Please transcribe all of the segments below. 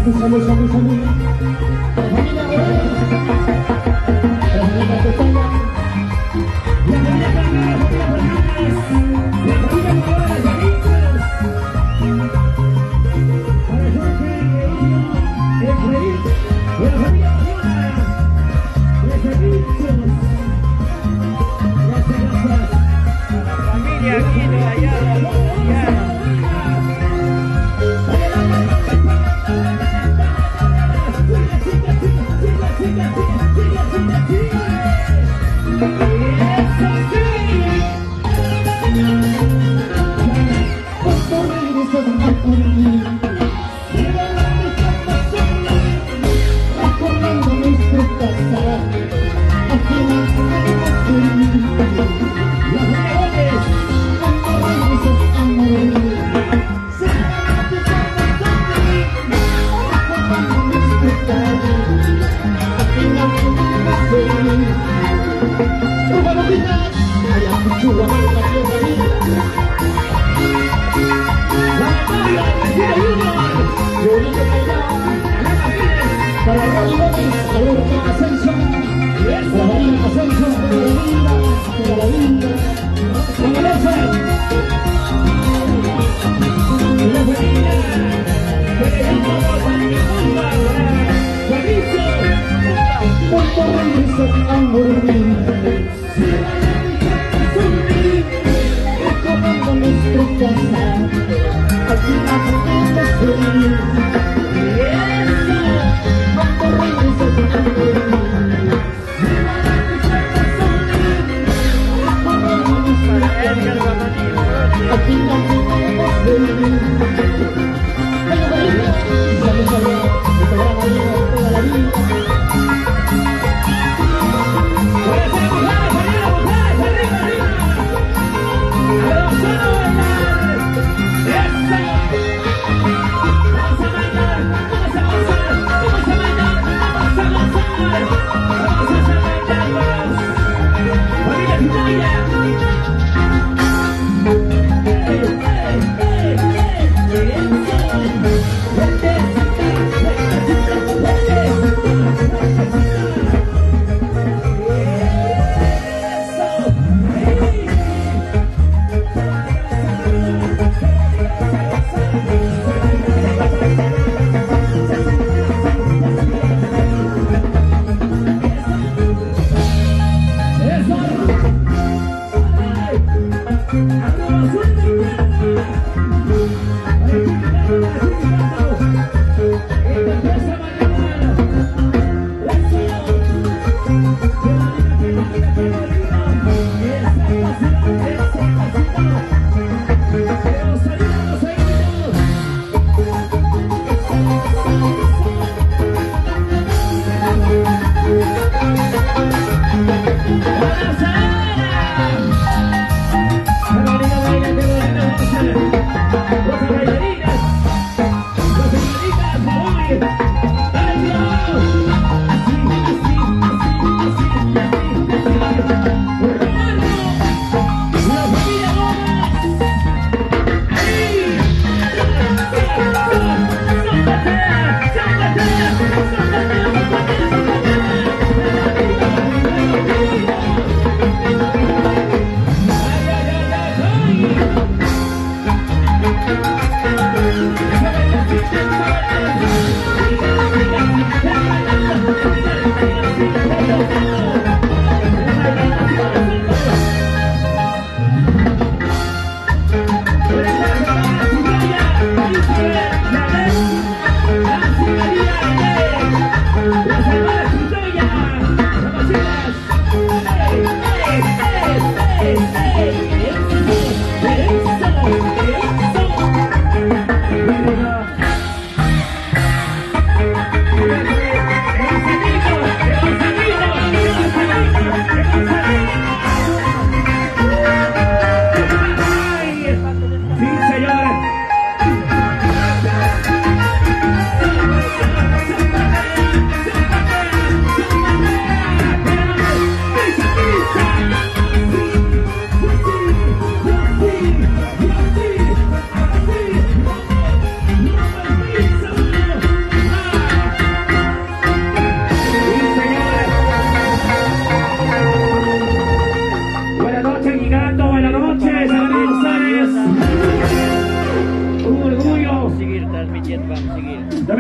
Salud, salud, salud. La familia Morales, la familia Pestaña, la familia Carmona, la familia Fernández, la familia Morales, la Víctor. Para Jorge, Efraín, la familia Barona, los servicios. Gracias, gracias. La familia Aquino Ayala,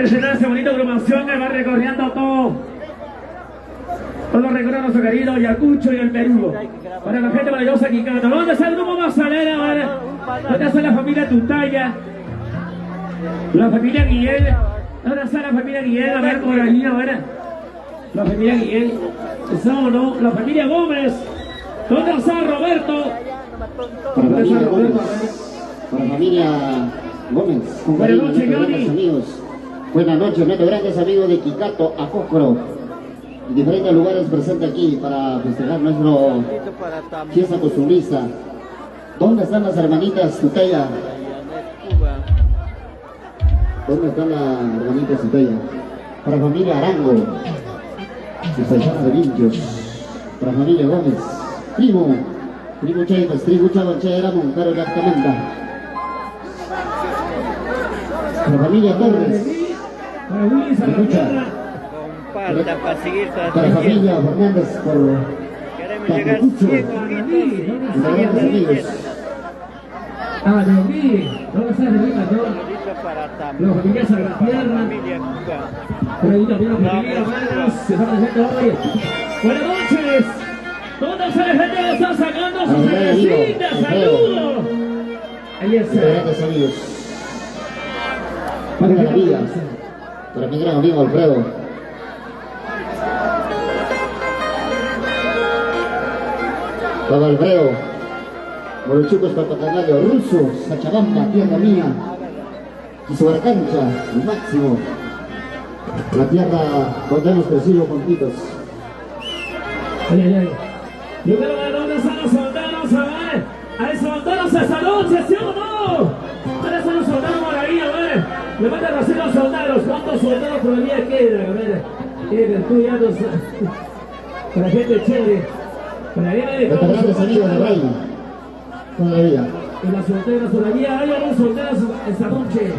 presentar esta bonita agrupación que va recorriendo todo recorriendo nuestro querido Ayacucho y el Perú. Para la gente maravillosa aquí canta. ¿Dónde está el grupo Mazalera? ¿Dónde está la familia Tutaya? La familia Guillén. ¿Dónde está la familia Guillén? A ver por ahí, a ver. La familia Guillén. ¿Está o no? La familia Gómez. ¿Dónde está Roberto? Para familia Gómez. Para familia Gómez. Con Buenas cariño, noches, nuestros Johnny. grandes amigos. Buenas noches, nuestros grandes amigos de Quicato, Acócoro. En diferentes lugares presentes aquí para festejar nuestro fiesta costumbrista. ¿Dónde están las hermanitas Tutaya? ¿Dónde están las hermanitas Tutaya? Para familia Arango, sus paisanos de Vinchos. Para familia Gómez, primo Chaimas, tribu Chabanchera, Moncaro de Arcamanta. Para familia Torres, Para Willy Salvatierra. Compartan para seguir para transmitiendo. familia Fernández por Queremos llegar a 100 ojitos. los grandes amigos. Ah, de Willy. ¿Dónde está el Rita? Saludito para La familia Salvatierra. familia Cuba. Por ahí también la familia Vargas se está presente hoy. Buenas noches. ¿Dónde está la gente que está sacando sus cervecitas? ¡Saludos! Ahí Nuestros está. grandes amigos. Para la vida. Para mi gran amigo Alfredo. Para Alfredo. Morochucos, Papacanario, Ruso, Sachabamba, tierra mía. Y sobre cancha, el máximo. La tierra donde hemos crecido juntitos. Ay, ay, ay. Yo quiero ver dónde están los soldados, a ver. Hay soldados esta noche, ¿sí o no? ¿Dónde están los soldados por ahí, a ver? Levanten así los soldados. ¿Cuántos soldados todavía quedan? A ver. Quedan, tú ya no sabes. Para gente chévere. Para ahí nadie Nuestros grandes amigos de Rey. Con la vida. Y las solteras todavía hay algunas solteras esta noche.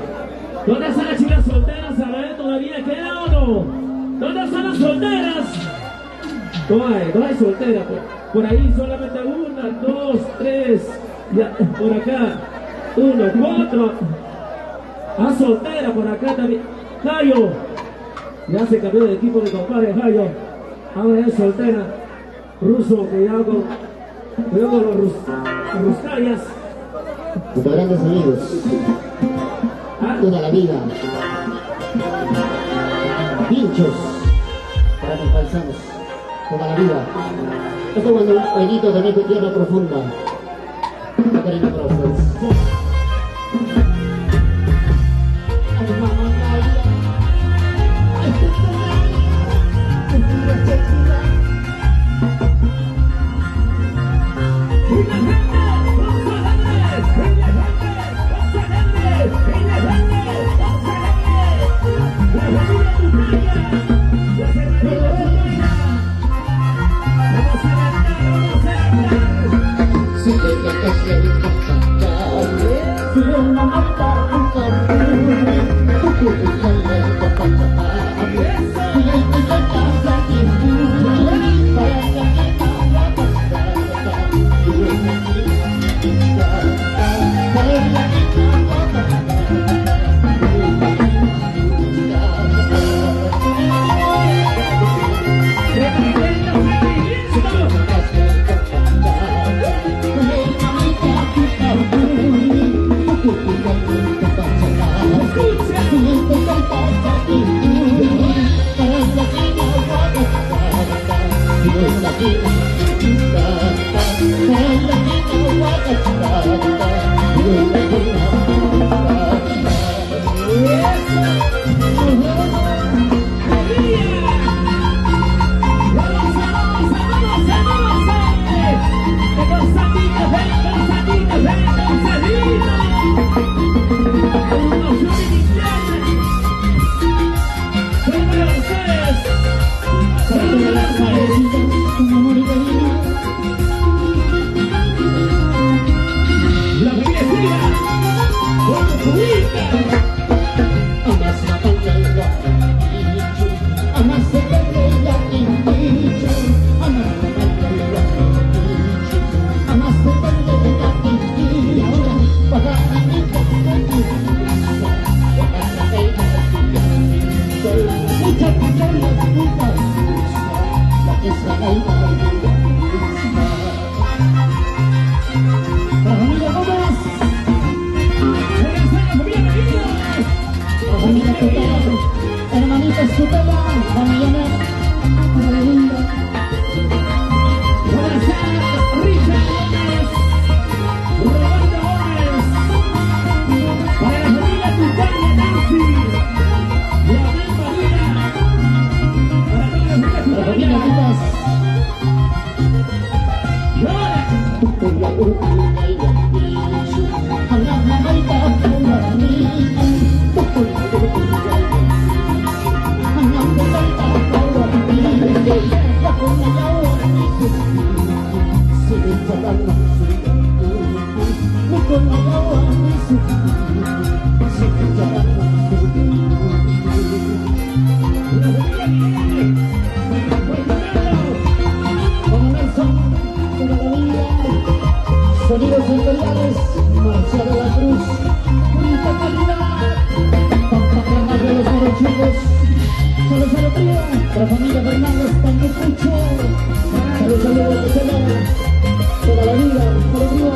¿Dónde están las chicas solteras? A ver, ¿todavía queda o no? ¿Dónde están las solteras? No hay solteras. Por ahí solamente 1, 2, 3. Ya, por acá. 1, 4. Ah, soltera por acá también. Jayo. Ya se cambió de equipo de compadre Jayo. Ahora es soltera. Ruso, cuidado con los ruscayas. Nuestros grandes amigos. Ah, Toda la vida. Pinchos. Para mis paisanos. Toda la vida. Este buenito de mi tierra profunda. Un cariño para ustedes. Hermanita Estupenda, familia, familia linda. Sonidos imperiales, Marcia de la Cruz, Purita Calidad, Pampa de los Morochicos, saludos a la tría, la familia Fernández, Pantecucho, saludos a los de toda la vida, alegría,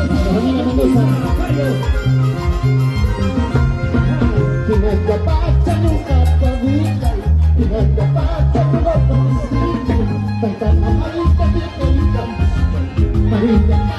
la familia Mendoza, Pinanda Pacha, nunca pavita, Pinanda Pacha, nunca pavita, Tantana Marita, Marita,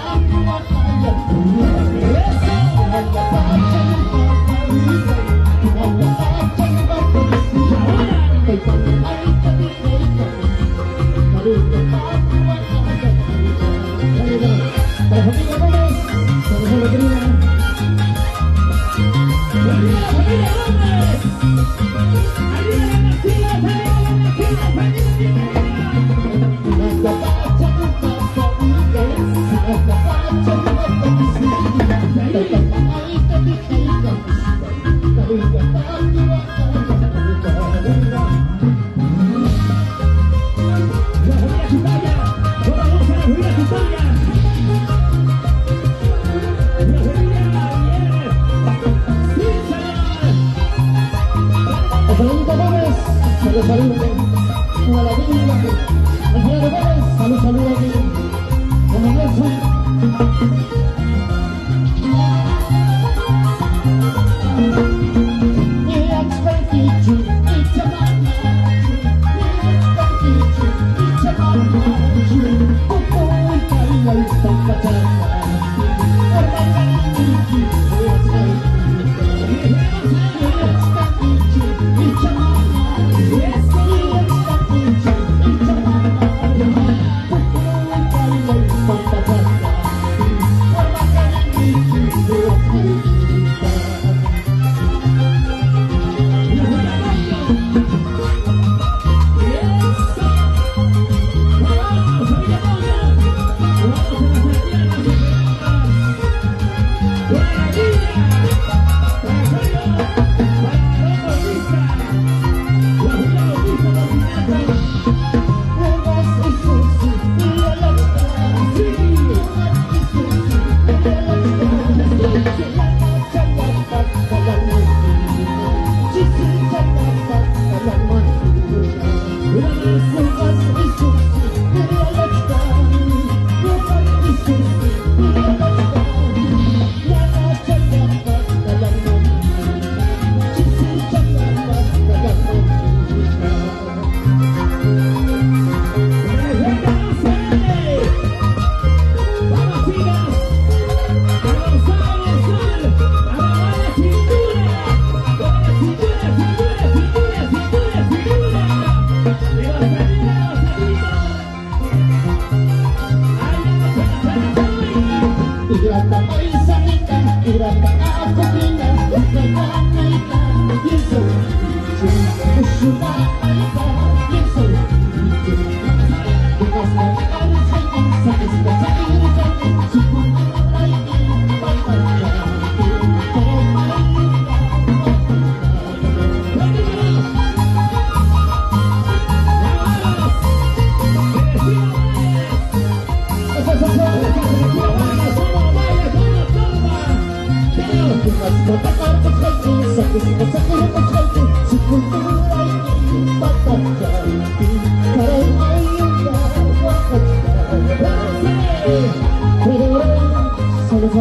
Let's go. Salud,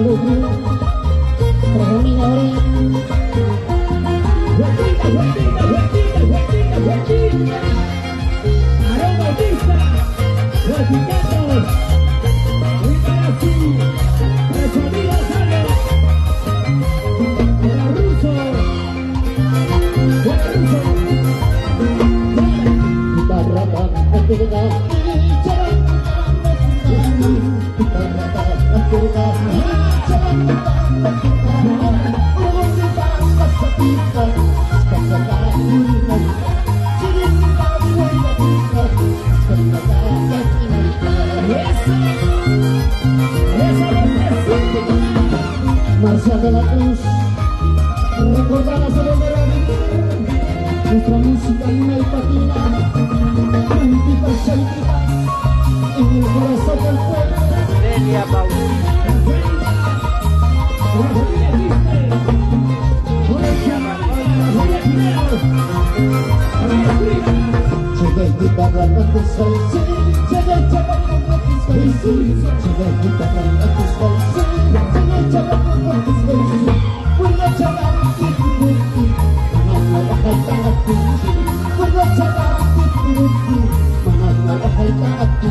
salud, para familia Orea. Huertita, huertita, huertita, huertita, huertita. Aarón Bautista, Huerticanos. Y para sí, para su amigo Rosario. Para Russo. Para Russo. Guitarra tan antigua, guitarra tan antigua, Marcia de la Cruz, recordar la salud de la vida, nuestra música una y patina, antipercéntrica, en el corazón del pueblo. Delia Bautista. Llegué guitarra con tus besos, llegué chaval con tus besos, llegué guitarra con tus besos, llegué chaval con tus besos, vuelvo chaval, manana baja el tagati, vuelvo chaval, manana baja el tagati.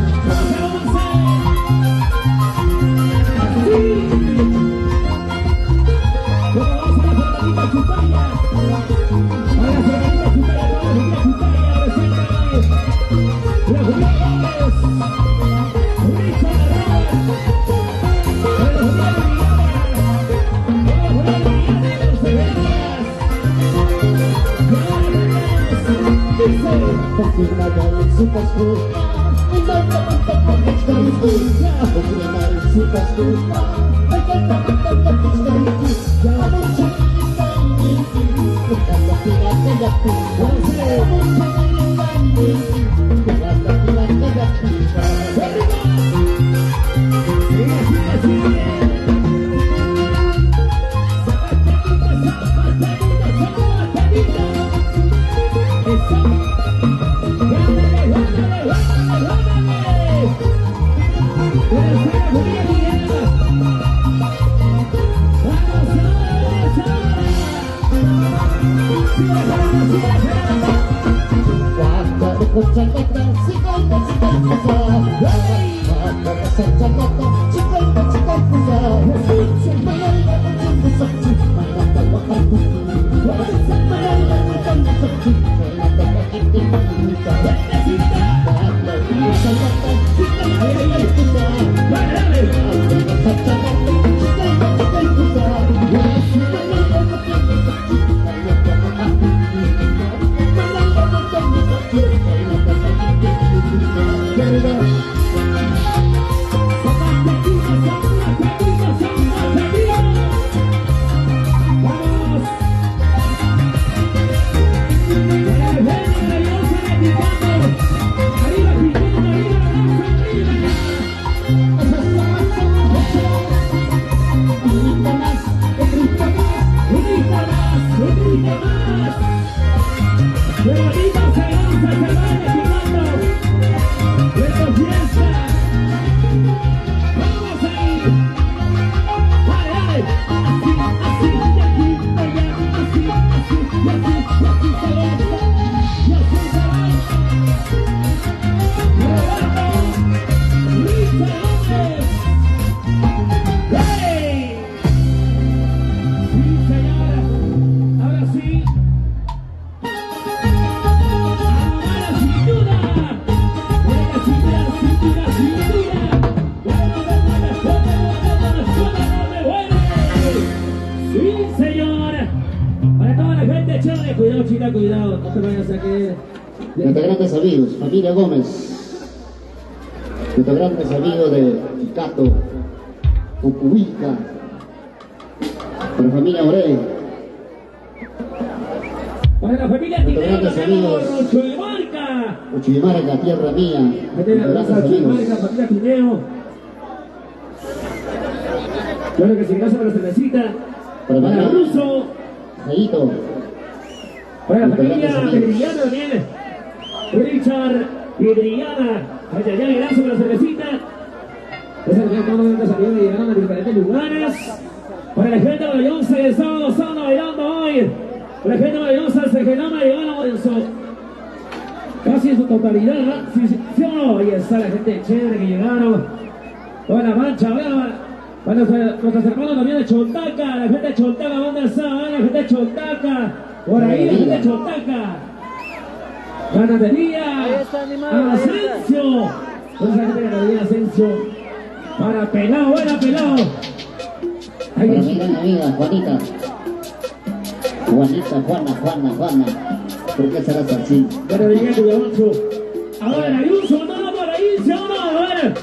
Cuidado, no te vayas a caer. Nuestros grandes amigos, familia Gómez, nuestros grandes amigos de Icato, Ucubica, para familia Orey, para la familia Tineo, Chuyimarca, Uchimarca, tierra mía, nuestros grandes amigos. familia Tineo. Claro que si no se lo necesita. Para Para Russo, Jaito. Para la familia Pedriana también. Richard Pedriana. Ya gracias por la cervecita. Esa es la salida y llegaron a diferentes lugares. Para la gente maravillosa que estamos bailando hoy. Para la gente maravillosa se genoma llegaron en su casi en su totalidad. Sí o no, ahí está la gente chévere que llegaron. Toda la mancha, para nuestros hermanos también de Chontaca, la gente de Chontaca, ¿dónde está? La gente de Chontaca, por ahí la gente de Chontaca. Ganadería Asensio. ¿Dónde está la gente de Ganadería Asensio? Para Pelao, buena Pelao. Para mi gran amiga Juanita. Juana. ¿Por qué serás así? Ganadería Cuyamancho. A ver, hay un soldado por ahí, ¿sí o no? A ver,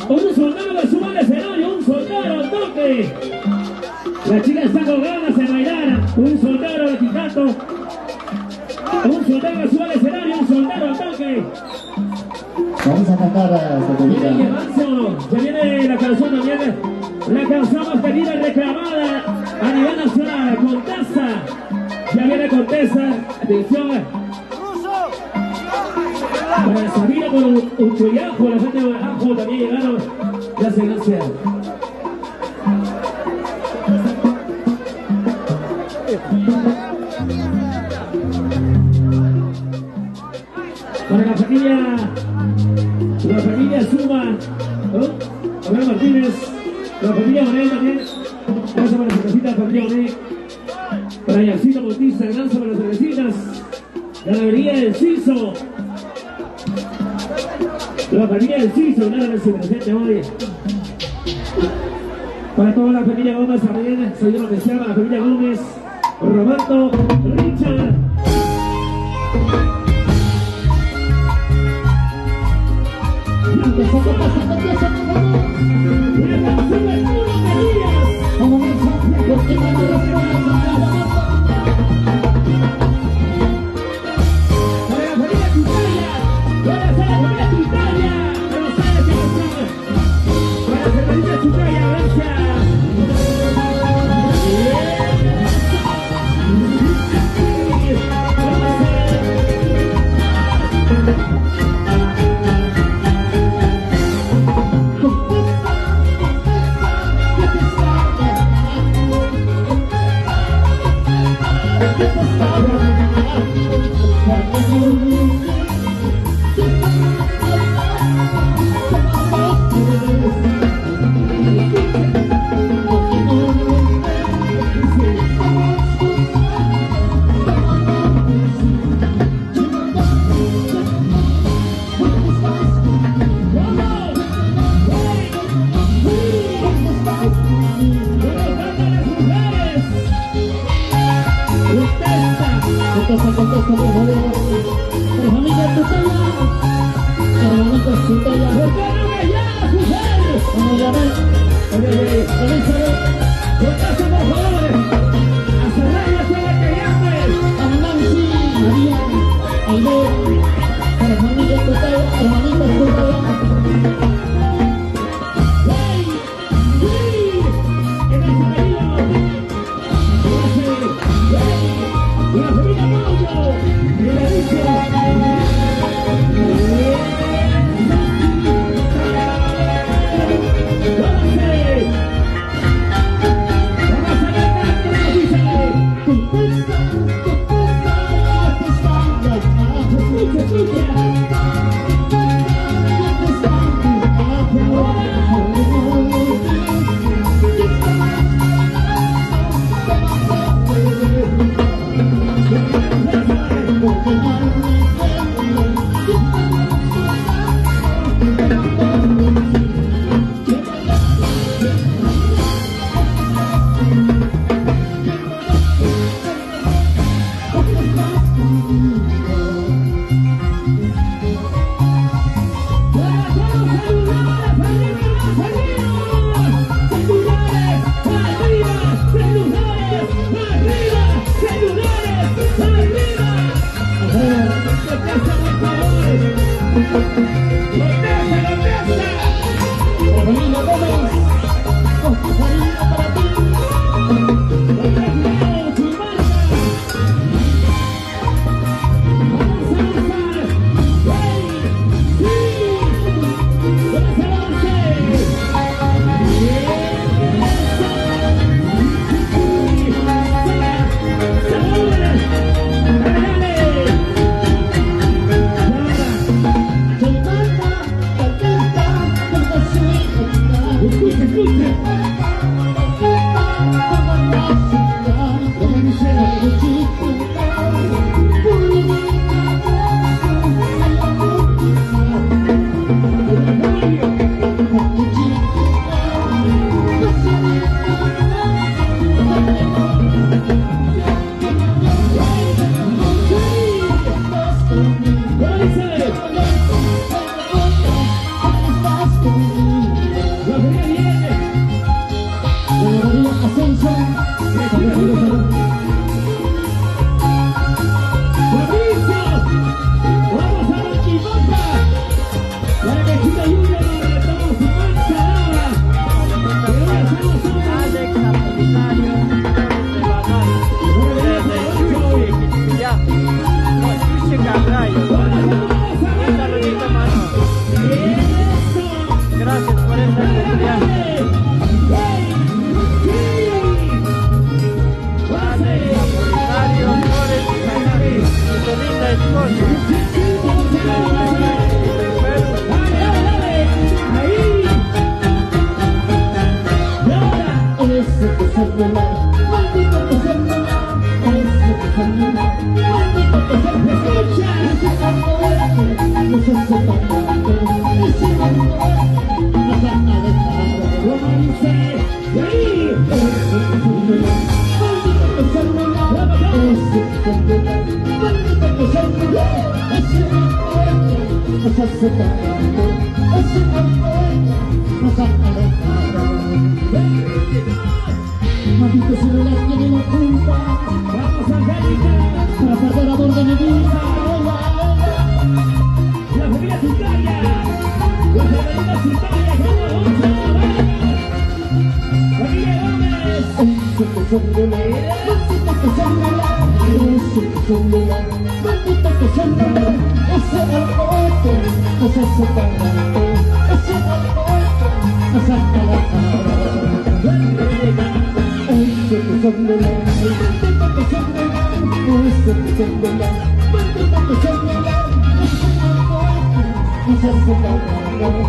un soldado que sube al escenario, un soldado al toque. La chica está con ganas de bailar, un soldado de Quijato. Un soldado que sube al escenario, un soldado al toque. Vamos a cantar a Sotomira. Se viene la canción también, la canción más querida y reclamada a nivel nacional, Contesa. Ya viene Contesa, atención. Para Sabina con un chuyajo, la gente de Ajo también llegaron. Gracias. Para la familia Suma, ¿no? Abel Martínez, la familia Morel también. Gracias por la cervecita, familia Morel. Para Yacito Bautista, gracias por las cervecitas. Ganadería del Ciso. La familia del Ciso, nada más se presente hoy. Para toda la familia Gómez también, saludos especial a la familia Gómez, Roberto, Richard. Maldito celular tiene la culpa Vamos, Angélica. para perder amor de mi vida. La familia Citaya. La familia Citaya. Familia Gómez. Maldito celular, maldito celular, ese alcohol nos hace tanto, ese alcohol nos saca la cara. Maldito celular, maldito celular, ese alcohol nos hace tanto, ese alcohol nos saca la cara.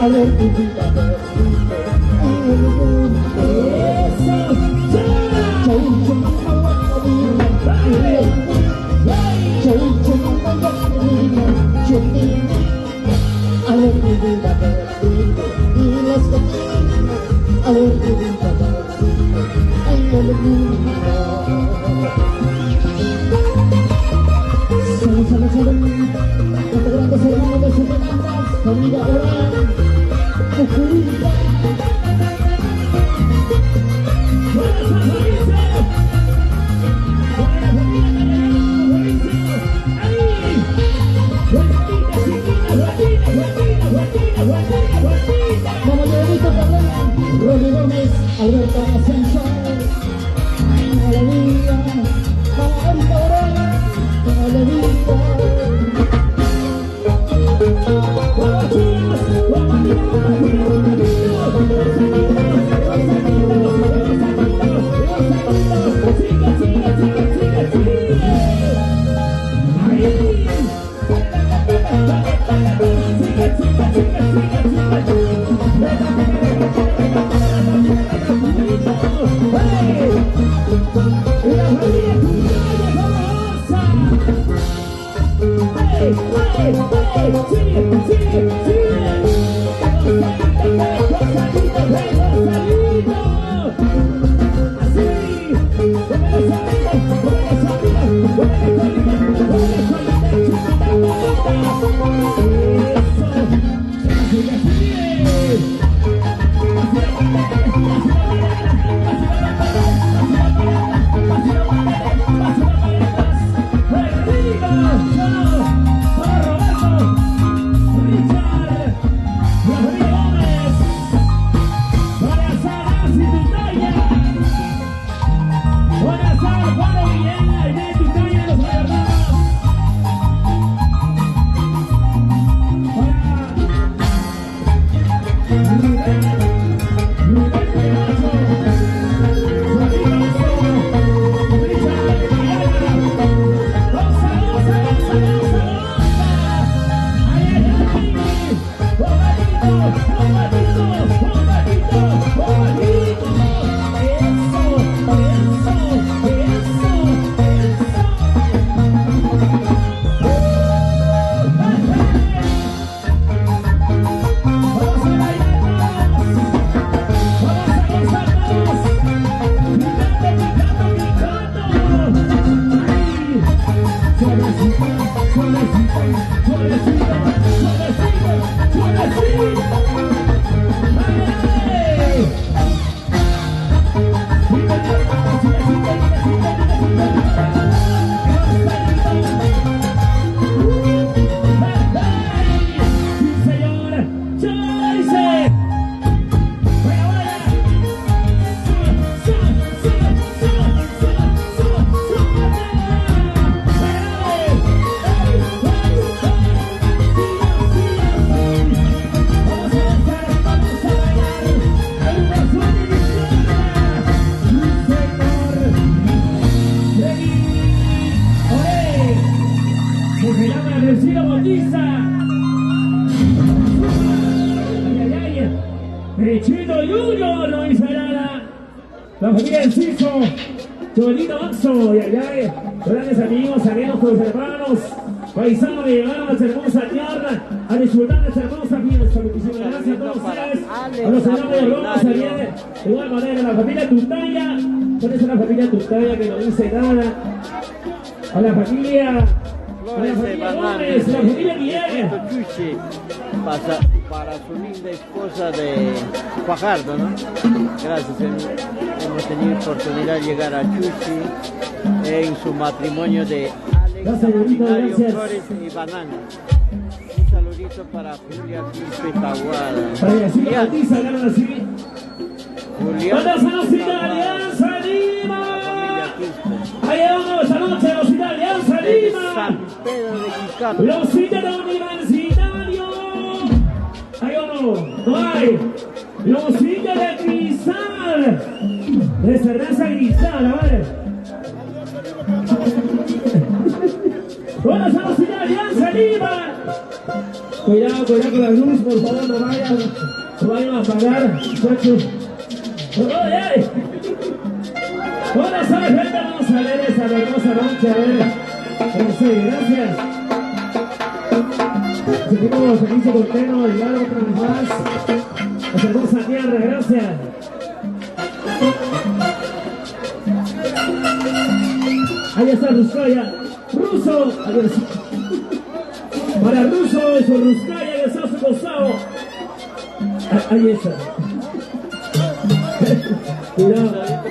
a ver tu vida perdida en el mundo. A ver tu vida perdida y las caminas, a ver tu vida perdida en el mundo. Salud, salud, los grandes hermanos de sus demandas, familia oral, Jujuy. Rolly Gómez, Alberto Ascenso, Alegría, Margarita Orán, Alegría. Chito Junior, no dice nada. La familia Enciso, Cholito Maxo, y allá, grandes amigos, amigos, hermanos, paisanos que llegaron a esta hermosa tierra a disfrutar de esta hermosa fiesta. Muchísimas gracias a todos ustedes, a los señores de Roma, también, de igual manera, la familia Tutaya, ¿cuál es la familia Tutaya que no dice nada? A la familia Gómez, la familia Guillermo. Para su linda esposa de Fajardo, ¿no? Gracias, hemos tenido oportunidad de llegar a Chuchi en su matrimonio de Alex Apolinario Flores y Banana. Un saludito para Julia Quispe Taguada. Julián. Alianza Lima. Allá vamos esta noche, los de Alianza Lima. San Pedro de Quiscato. Los de Universitario. Hay uno, no hay. Los indios de Cristal. De cerveza Cristal, a ver. Buenas a los de Alianza Lima. Cuidado con la luz, por favor, no vayan a apagar, muchachos. ¡Ay, ay! Hola, ¿sabes, gente? Vamos a ver esa hermosa noche, a ver. Sí, gracias. Seguimos feliz y contento de llegar otra vez más. A hermosa tierra, gracias. Ahí está Ruskaya. Ruso. Para Ruso y su Ruskaya que está a su costado. Ahí está. Cuidado.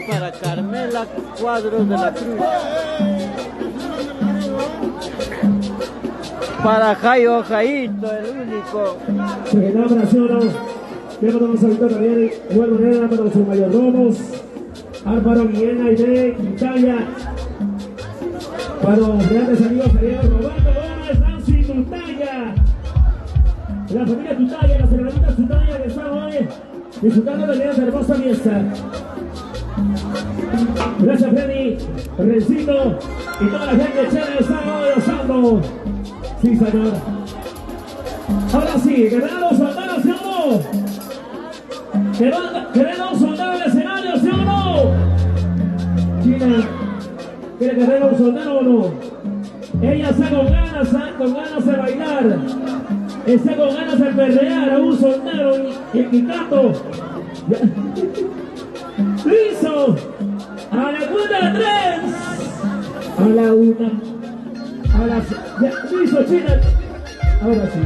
Para Carmela Cuadros de la Cruz. Para Jairo Jaito, el único. Se da operación, ¿no? Quiero mandar un saludo también de igual manera para los mayordomos. Álvaro Guillena y de Italia. Para los grandes amigos aliados Roberto Gómez, Nancy Tutaya. La familia Tutaya, las hermanitas Tutaya que están hoy disfrutando de la hermosa fiesta. Gracias, Freddy, Rencito y toda la gente chévere está hoy gozando. Sí, señor. Ahora sí, queremos soltar, ¿sí o no? Queremos soltar el escenario, ¿sí o no? China, ¿quiere que venga un soldado o no? Ella está con ganas de bailar. Está con ganas de perrear a un soldado y el Kikato. ¡Listo! A la cuenta de 3. A la 1. A la... Ya, listo, China. Ahora sí.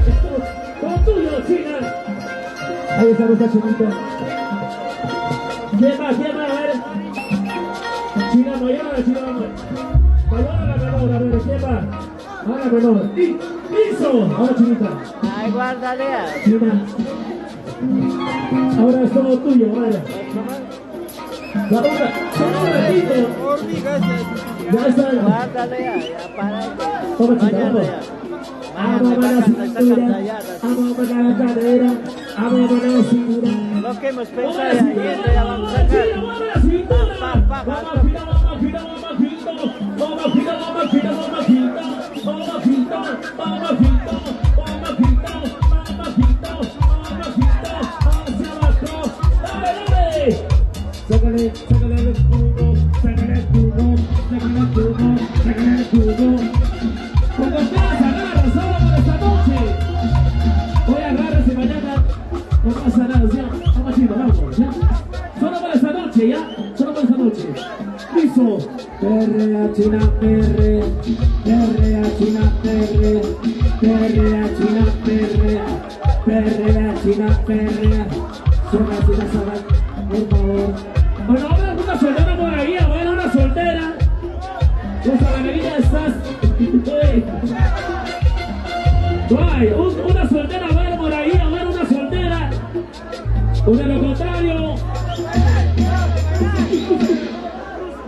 Todo tuyo, China. Ahí está nuestra chinita. ¿Quién va? A ver. China mayor, China mayor. Mayor a la menor, a ver, ¿quién va? A la menor. ¡Listo! Ahora, Chinita. Ay, guárdale. China. Ahora es todo tuyo, vale. La otra, ya está. Guárdale, ya para. Toma, China, vamos a la cintura, vamos a la cadera, vamos a la cintura. Lo que hemos pensado ayer, ya vamos a sacar. Sácale el escudo, sácale el escudo, sácale el escudo, sácale el escudo. Cuando ustedes agarran solo por esta noche, hoy agárrense mañana, no pasa nada, ¿ya? Vamos chino, vamos, ¿ya? Solo por esta noche, ¿ya? Solo por esta noche. Listo. Perrea, China, perrea, perrea, China, perrea, perrea, China, perrea, perrea, China, perrea. Suena, por favor. Bueno, ahora una soltera por ahí, bueno, una soltera. Esa Margarita estás. No hay, una soltera, a ver por ahí, a ver, una soltera. O de lo contrario.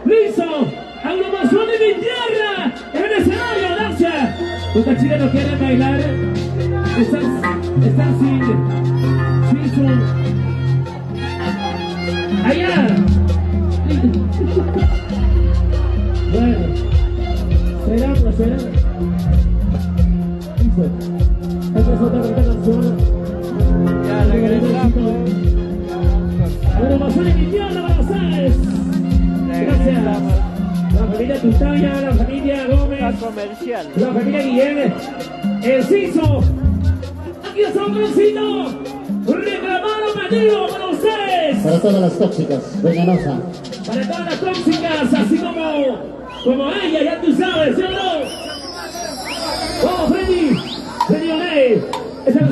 ¡Listo! ¡Agrupación de mi tierra! ¡En el escenario, danza! ¿Ustedes chilenos quieren bailar? Están sin su... ¡Allá! Bueno, será. Listo. Esta es otra canción. Ya regresamos. Agrupación de mi tierra, Buenos Aires. Gracias. La familia Tutaya, la familia Gómez, Comercial. la familia Guillén, el Ciso. Aquí está un Rencito. Reclamado Mateo para ustedes. Para todas las tóxicas, venenosas. Para todas las tóxicas, así como ella, ya tú sabes, ¿sí o no? Vamos, Freddy O'Neill. Esa es la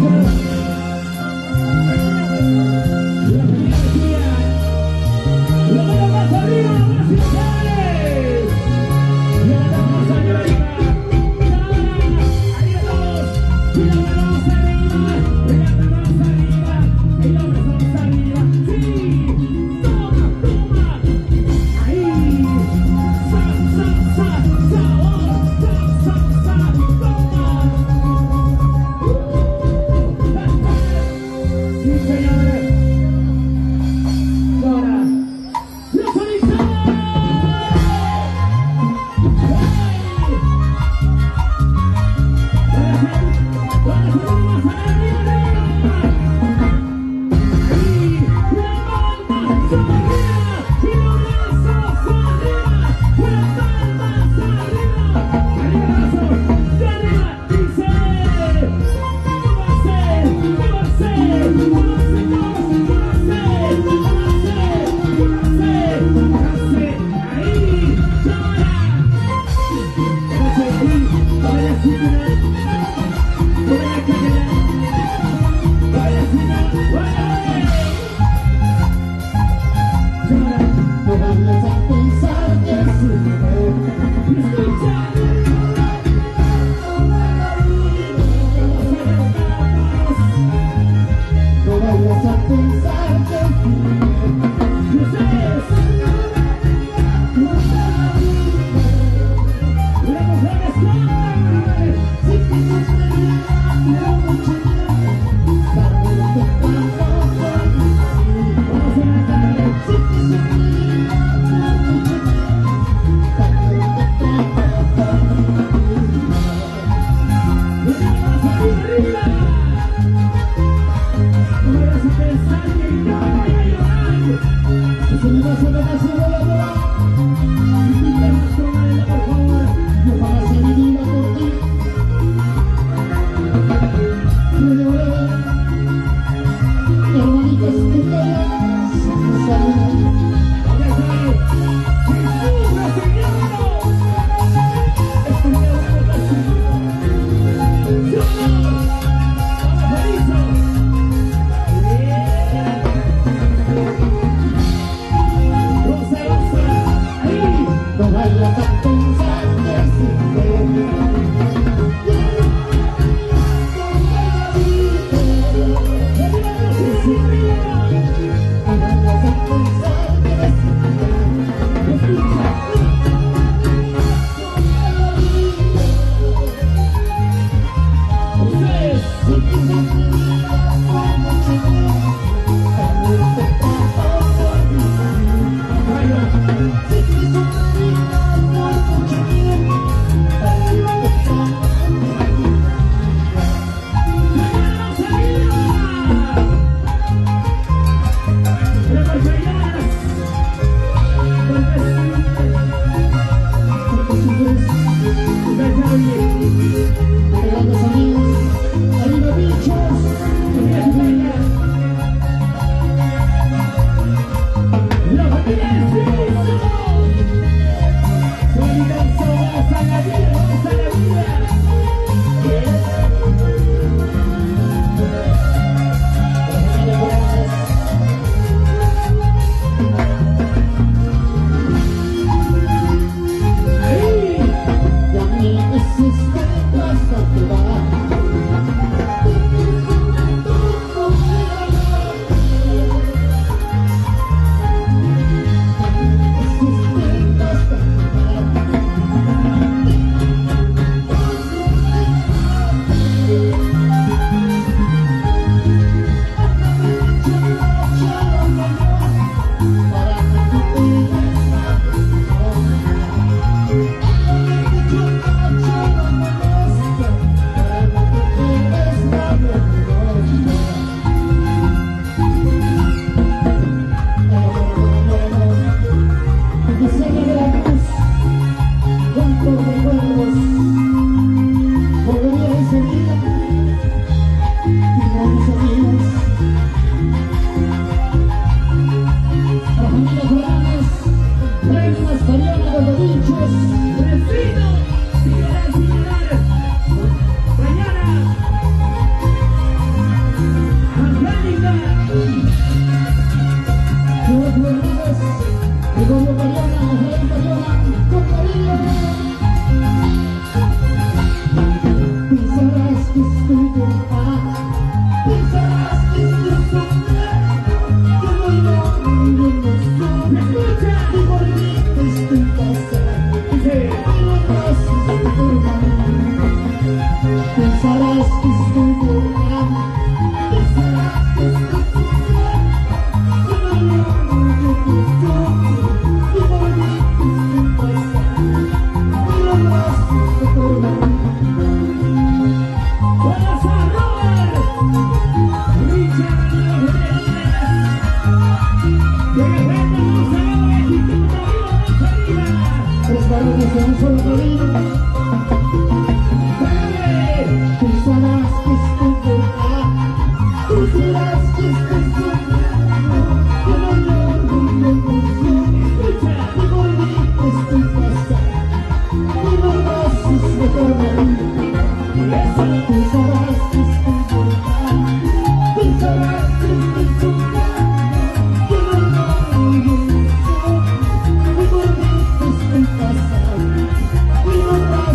We will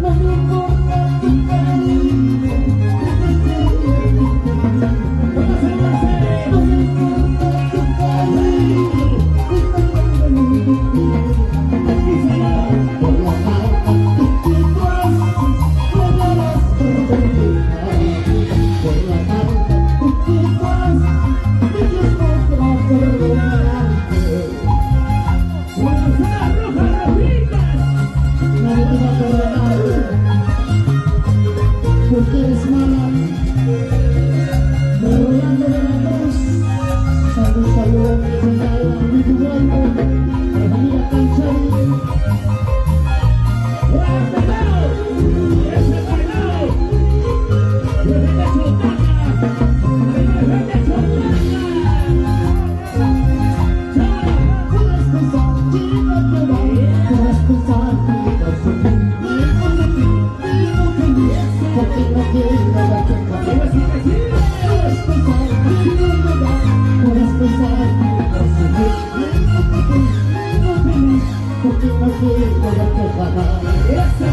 No me importa tu cariño, no me importa tu cariño, por la falta que tú haces, podrás perdonar. Por la falta que tú haces, Dios podrá perdonarte. Nadie te va a perdonar, porque eres mala. Rolando de la cruz, saludos desde la Uruguay, a la familia Canchari. Puedes pensar que no te va, puedes pensar que no soy feliz, porque no quiero darte calor. Puedes pensar que no me va, puedes pensar que no soy feliz, porque no quiero darte calor. Eso.